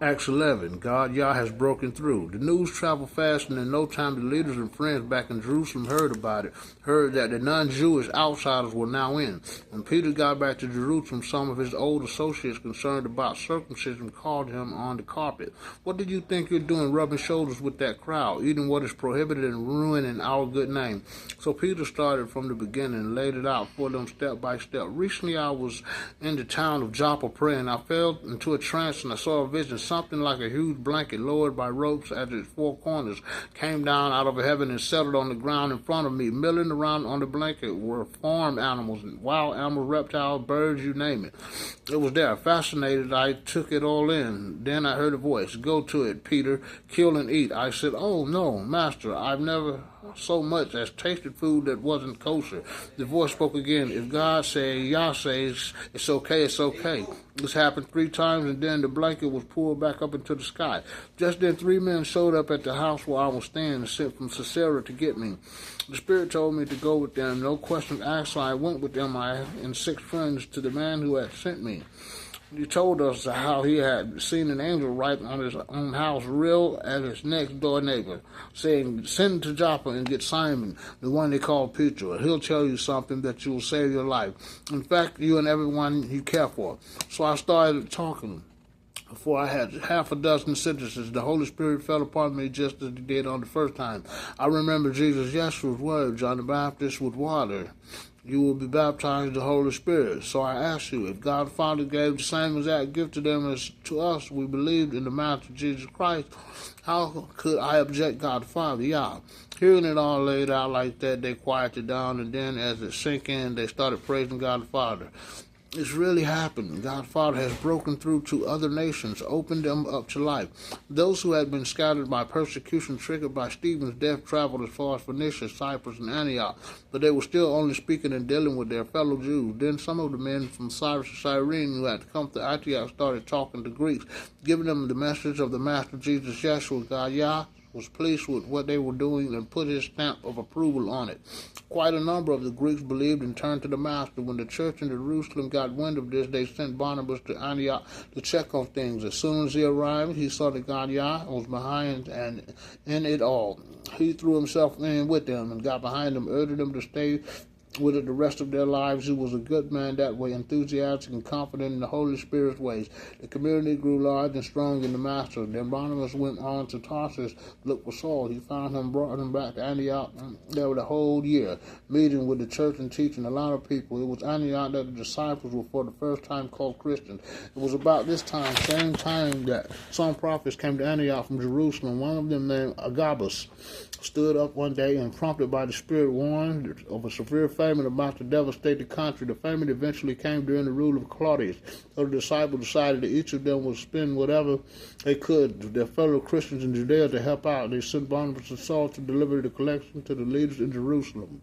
Acts 11, God Yah has broken through. The news traveled fast, and in no time the leaders and friends back in Jerusalem heard about it, heard that the non-Jewish outsiders were now in. When Peter got back to Jerusalem, some of his old associates concerned about circumcision called him on the carpet. What did you think you're doing rubbing shoulders with that crowd, eating what is prohibited and ruining our good name? So Peter started from the beginning and laid it out for them step by step. Recently I was in the town of Joppa praying. I fell into a trance and I saw a vision. Something like a huge blanket lowered by ropes at its four corners came down out of heaven and settled on the ground in front of me. Milling around on the blanket were farm animals, wild animals, reptiles, birds, you name it. It was there. Fascinated, I took it all in. Then I heard a voice, "Go to it, Peter, kill and eat." I said, "Oh no, Master, I've never so much as tasted food that wasn't kosher." The voice spoke again, "If God says, Yah says, it's okay, it's okay." This happened 3 times, and then the blanket was pulled back up into the sky. Just then 3 men showed up at the house where I was staying and sent from Caesarea to get me. The Spirit told me to go with them. No questions asked, so I went with them, I and 6 friends, to the man who had sent me. He told us how he had seen an angel right on his own house, real as his next door neighbor, saying, "Send to Joppa and get Simon, the one they call Peter. He'll tell you something that will save your life. In fact, you and everyone you care for." So I started talking. Before I had half a dozen sentences, the Holy Spirit fell upon me just as he did on the first time. I remember Jesus Yeshua's words, John the Baptist with water. You will be baptized in the Holy Spirit. So I ask you, if God the Father gave the same exact gift to them as to us, we believed in the Master Jesus Christ, how could I object God the Father? Yah. Hearing it all laid out like that, they quieted down, and then as it sank in, they started praising God the Father. It's really happened. God the Father has broken through to other nations, opened them up to life. Those who had been scattered by persecution, triggered by Stephen's death, traveled as far as Phoenicia, Cyprus, and Antioch, but they were still only speaking and dealing with their fellow Jews. Then some of the men from Cyrus and Cyrene who had come to Antioch started talking to Greeks, giving them the message of the Master Jesus Yeshua. God Yah was pleased with what they were doing and put his stamp of approval on it. Quite a number of the Greeks believed and turned to the Master. When the church in Jerusalem got wind of this, they sent Barnabas to Antioch to check on things. As soon as he arrived, he saw that God Yah was behind and in it all. He threw himself in with them and got behind them, urged them to stay with it the rest of their lives. He was a good man that way, enthusiastic and confident in the Holy Spirit's ways. The community grew large and strong in the Master. Then Barnabas went on to Tarsus to look for Saul. He found him, brought him back to Antioch. There were the whole year, meeting with the church and teaching a lot of people. It was Antioch that the disciples were for the first time called Christians. It was about this time, same time, that some prophets came to Antioch from Jerusalem. One of them, named Agabus, stood up one day and, prompted by the Spirit, warned of a severe famine about to devastate the country. The famine eventually came during the rule of Claudius. So the disciples decided that each of them would spend whatever they could, their fellow Christians in Judea, to help out. They sent Barnabas and Saul to deliver the collection to the leaders in Jerusalem.